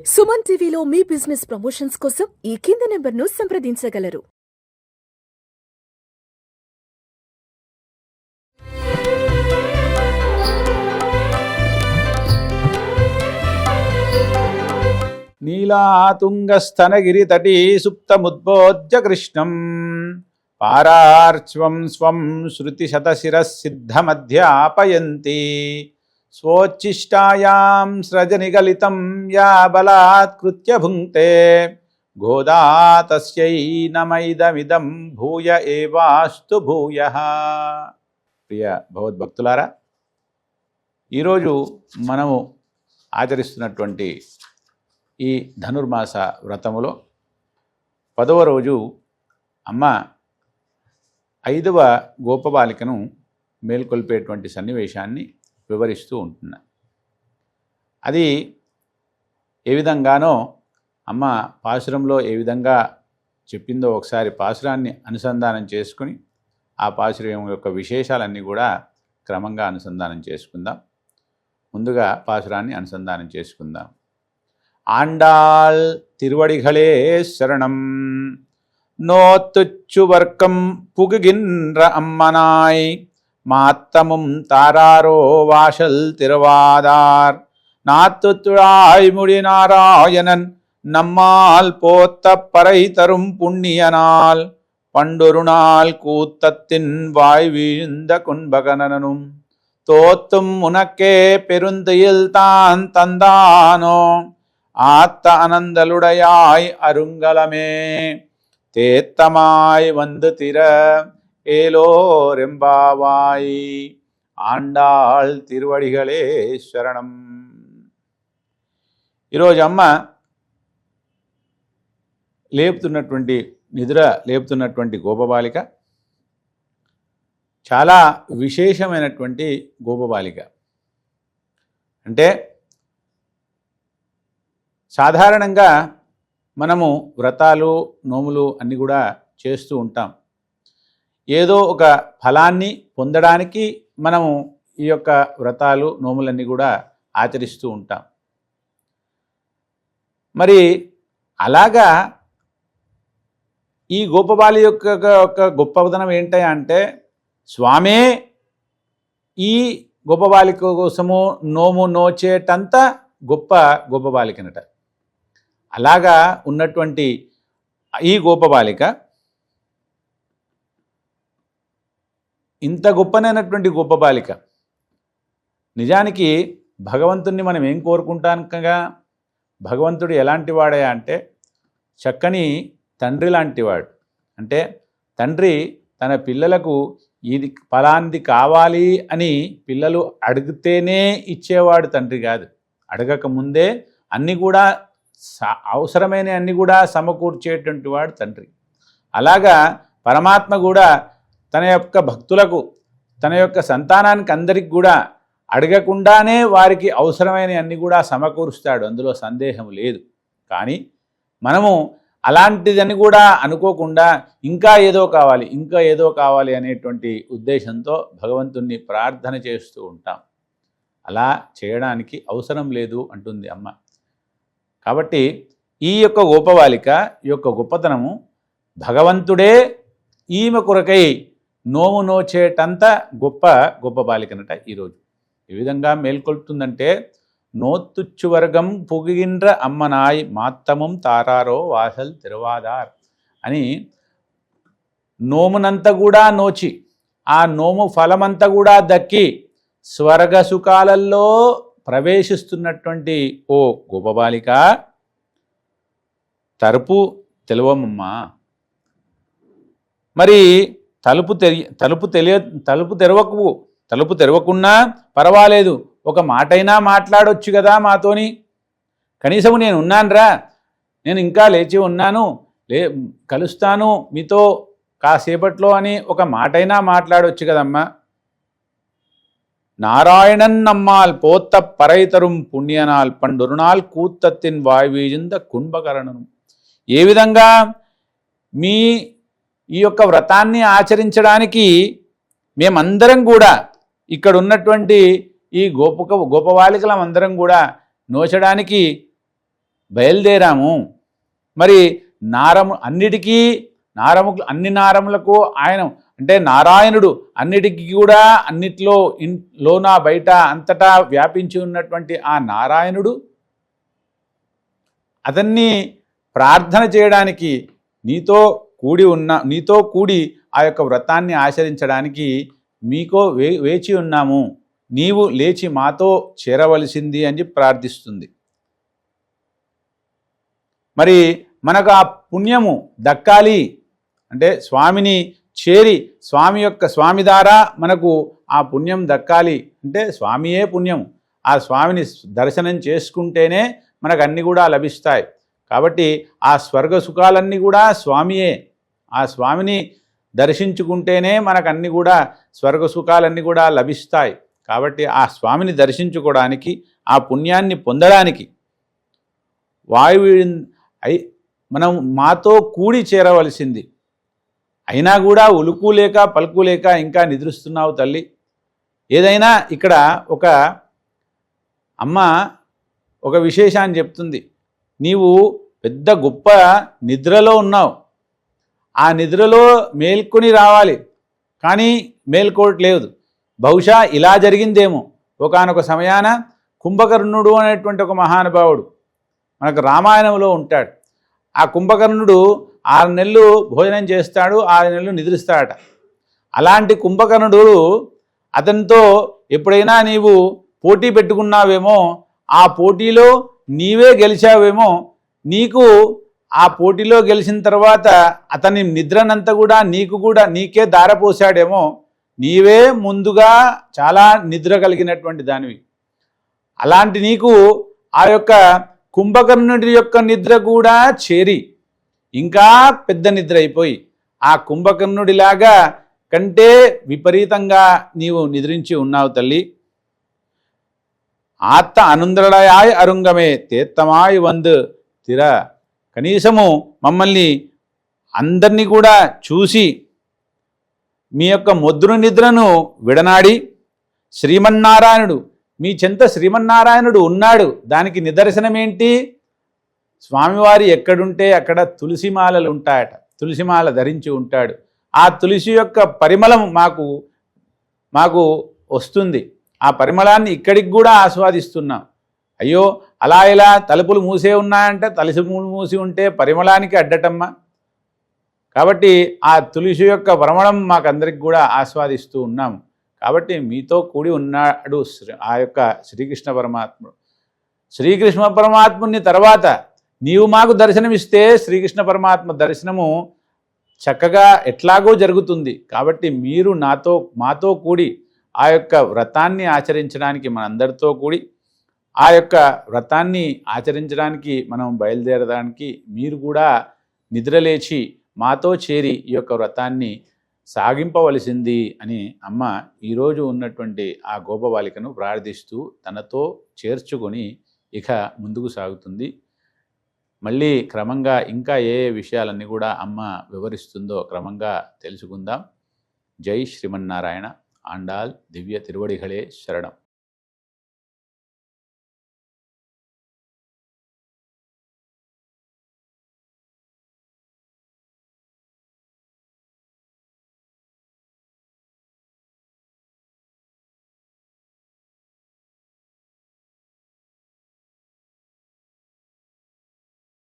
సుమన్ టీవీలో మీ business promotions కోసం ఈ కింది నెంబర్ను సంప్రదించగలరు. నీలాతుంగస్తనగిరితటీ సుప్తముద్బోధ్య కృష్ణం పారార్చ్వం స్వం శృతిశతశిరసిద్ధమధ్యాపయంతి స్వోచ్ఛిష్టాయాం స్రజనిగలితం యా బలాత్కృత్య భుంక్తే గోదా తస్యై నమైదమిదం భూయ ఏవాస్తు భూయః. ప్రియ భగవద్భక్తులారా, ఈరోజు మనము ఆచరిస్తున్నటువంటి ఈ ధనుర్మాస వ్రతములో 10వ రోజు అమ్మ 5వ గోపబాలికను మేల్కొల్పేటువంటి సన్నివేశాన్ని వివరిస్తూ ఉంటున్నా. అది ఏ విధంగానో అమ్మ పాశురంలో ఏ విధంగా చెప్పిందో ఒకసారి పాశురాన్ని అనుసంధానం చేసుకుని ఆ పాశురం యొక్క విశేషాలన్నీ కూడా క్రమంగా అనుసంధానం చేసుకుందాం. ముందుగా పాశురాన్ని అనుసంధానం చేసుకుందాం. ఆండాళ్ తిరువడిகளே శరణం. நோத்துச்சுவர்க்கம் புகுகின்ற அம்மனாய் மாத்தமும் தாராரோ வாசல் திருவாதார் நாத்துத்துழாய் முடி நாராயணன் நம்மால் போத்த பறை தரும் புண்ணியனால் பண்டொரு நாள் கூத்தத்தின் வாய் வீழ்ந்த குன்பகனனும் தோத்தும் உனக்கே பெருந்தையில் தான் தந்தானோ ஆத்த அனந்தலுடையாய் அருங்கலமே தேத்தமாய் வந்து திற ఏలోరెంబావాయి. ఆండాళ్ తిరువడిகளே శరణం. ఈరోజు అమ్మ నిద్ర లేపుతున్నటువంటి గోపబాలిక చాలా విశేషమైనటువంటి గోపబాలిక. అంటే సాధారణంగా మనము వ్రతాలు నోములు అన్నీ కూడా చేస్తూ ఉంటాం. ఏదో ఒక ఫలాన్ని పొందడానికి మనము ఈ యొక్క వ్రతాలు నోములన్నీ కూడా ఆచరిస్తూ ఉంటాం. మరి అలాగా ఈ గోపబాలి యొక్క గొప్పదనం ఏంటి అంటే, స్వామే ఈ గోపబాలిక కోసము నోము నోచేటంత గొప్ప గోపబాలికనట. అలాగా ఉన్నటువంటి ఈ గోపబాలిక ఇంత గొప్పనైనటువంటి గోపబాలిక నిజానికి భగవంతుణ్ణి మనం ఏం కోరుకుంటానుగా, భగవంతుడు ఎలాంటి వాడే అంటే చక్కని తండ్రి లాంటివాడు. అంటే తండ్రి తన పిల్లలకు ఇది ఫలాంది కావాలి అని పిల్లలు అడిగితేనే ఇచ్చేవాడు తండ్రి కాదు. అడగక ముందే అన్నీ కూడా అవసరమైన అన్నీ కూడా సమకూర్చేటువంటి వాడు తండ్రి. అలాగా పరమాత్మ కూడా తన యొక్క భక్తులకు, తన యొక్క సంతానానికి అందరికి కూడా అడగకుండానే వారికి అవసరమైన అన్ని కూడా సమకూరుస్తాడు, అందులో సందేహం లేదు. కానీ మనము అలాంటిదని కూడా అనుకోకుండా ఇంకా ఏదో కావాలి అనేటువంటి ఉద్దేశంతో భగవంతుణ్ణి ప్రార్థన చేస్తూ ఉంటాం. అలా చేయడానికి అవసరం లేదు అంటుంది అమ్మ. కాబట్టి ఈ యొక్క గోపబాలిక యొక్క గొప్పతనము భగవంతుడే ఈమె కొరకై నోము నోచేటంత గొప్ప బాలికనట. ఈరోజు ఈ విధంగా మేల్కొల్పుతుందంటే, నోత్తుచ్చువర్గం పుగిగిండ్ర అమ్మనాయ్ మాత్తమం తారారో వాసల్ తిరువాదార్ అని నోమునంతా కూడా నోచి ఆ నోము ఫలమంతా కూడా దక్కి స్వర్గ సుఖాలలో ప్రవేశిస్తున్నటువంటి ఓ గోపబాలిక, తలుపు తెలవమ్మా. మరి తలుపు తెరవకున్నా పర్వాలేదు, ఒక మాటైనా మాట్లాడొచ్చు కదా మాతోని. కనీసం నేను ఉన్నానురా, నేను ఇంకా లేచి ఉన్నాను, కలుస్తాను మీతో కాసేపట్లో అని ఒక మాటైనా మాట్లాడొచ్చు కదమ్మా. నారాయణన్ నమ్మాల్ పోత్త పరైతరుం పుణ్యనాల్ పండురునాల్ కూత్తత్తిన్ వాయువీజింద కుంభకరణను. ఏ విధంగా మీ ఈ యొక్క వ్రతాన్ని ఆచరించడానికి మేమందరం కూడా ఇక్కడ ఉన్నటువంటి ఈ గోపబాలికలం అందరం కూడా నోచడానికి బయలుదేరాము. మరి అన్ని నారములకు ఆయన అంటే నారాయణుడు అన్నిటికీ కూడా అన్నిట్లో లోన బయట అంతటా వ్యాపించి ఉన్నటువంటి ఆ నారాయణుడు అతన్ని ప్రార్థన చేయడానికి నీతో కూడి ఆ యొక్క వ్రతాన్ని ఆచరించడానికి మీకో వేచి ఉన్నాము, నీవు లేచి మాతో చేరవలసింది అని ప్రార్థిస్తుంది. మరి మనకు ఆ పుణ్యము దక్కాలి అంటే స్వామిని చేరి స్వామి ద్వారా మనకు ఆ పుణ్యం దక్కాలి అంటే స్వామియే పుణ్యం. ఆ స్వామిని దర్శనం చేసుకుంటేనే మనకు అన్నీ కూడా లభిస్తాయి. కాబట్టి ఆ స్వర్గ సుఖాలన్నీ కూడా స్వామియే. ఆ స్వామిని దర్శించుకుంటేనే మనకు అన్నీ కూడా స్వర్గ సుఖాలన్నీ కూడా లభిస్తాయి. కాబట్టి ఆ స్వామిని దర్శించుకోవడానికి ఆ పుణ్యాన్ని పొందడానికి మనం మాతో కూడి చేరవలసింది. అయినా కూడా ఉలుకు లేక పలుకు లేక ఇంకా నిద్రిస్తున్నావు తల్లి. ఏదైనా ఇక్కడ ఒక అమ్మ ఒక విశేషాన్ని చెప్తుంది. నీవు పెద్ద గొప్ప నిద్రలో ఉన్నావు, ఆ నిద్రలో మేల్కొని రావాలి కానీ మేల్కోవట్లేదు. బహుశా ఇలా జరిగిందేమో. ఒకానొక సమయాన కుంభకర్ణుడు అనేటువంటి ఒక మహానుభావుడు మనకు రామాయణంలో ఉంటాడు. ఆ కుంభకర్ణుడు 6 నెలలు భోజనం చేస్తాడు, 6 నెలలు నిద్రిస్తాడట. అలాంటి కుంభకర్ణుడు అతనితో ఎప్పుడైనా నీవు పోటీ పెట్టుకున్నావేమో, ఆ పోటీలో నీవే గెలిచావేమో, నీకు ఆ పోటీలో గెలిచిన తర్వాత అతని నిద్రనంతా కూడా నీకే దారపోసాడేమో, నీవే ముందుగా చాలా నిద్ర కలిగినటువంటి దానివి. అలాంటి నీకు ఆ యొక్క కుంభకర్ణుడి యొక్క నిద్ర కూడా చేరి ఇంకా పెద్ద నిద్ర అయిపోయి ఆ కుంభకర్ణుడిలాగా కంటే విపరీతంగా నీవు నిద్రించి ఉన్నావు తల్లి. ఆత్త అనుంద్రడాయ్ అరుంగమే తేత్తమాయ్ వంద్ తిర. కనీసము మమ్మల్ని అందరినీ కూడా చూసి మీ యొక్క మొద్దు నిద్రను విడనాడి శ్రీమన్నారాయణుడు మీ చెంత శ్రీమన్నారాయణుడు ఉన్నాడు. దానికి నిదర్శనమేంటి? స్వామివారి ఎక్కడుంటే అక్కడ తులసిమాలలు ఉంటాయట. తులసిమాల ధరించి ఉంటాడు. ఆ తులసి యొక్క పరిమళం మాకు వస్తుంది. ఆ పరిమళాన్ని ఇక్కడికి కూడా ఆస్వాదిస్తున్నాం. అయ్యో అలా ఇలా తలుపులు మూసే ఉన్నాయంటే తలుపులు మూసి ఉంటే పరిమళానికి అడ్డటమ్మా. కాబట్టి ఆ తులసి యొక్క పరిమళం మాకందరికి కూడా ఆస్వాదిస్తూ ఉన్నాము. కాబట్టి మీతో కూడి ఉన్నాడు ఆ యొక్క శ్రీకృష్ణ పరమాత్ముడు. శ్రీకృష్ణ పరమాత్ముని తర్వాత నీవు మాకు దర్శనమిస్తే శ్రీకృష్ణ పరమాత్మ దర్శనము చక్కగా ఎట్లాగో జరుగుతుంది. కాబట్టి మీరు మాతో కూడి ఆ యొక్క వ్రతాన్ని ఆచరించడానికి మనందరితో కూడి ఆ యొక్క వ్రతాన్ని ఆచరించడానికి మనం బయలుదేరడానికి మీరు కూడా నిద్రలేచి మాతో చేరి ఈ యొక్క వ్రతాన్ని సాగింపవలసింది అని అమ్మ ఈరోజు ఉన్నటువంటి ఆ గోపబాలికను ప్రార్థిస్తూ తనతో చేర్చుకొని ఇక ముందుకు సాగుతుంది. మళ్ళీ క్రమంగా ఇంకా ఏ విషయాలన్నీ కూడా అమ్మ వివరిస్తుందో క్రమంగా తెలుసుకుందాం. జై శ్రీమన్నారాయణ. ఆండాల్ దివ్య తిరువడిகளே శరణం.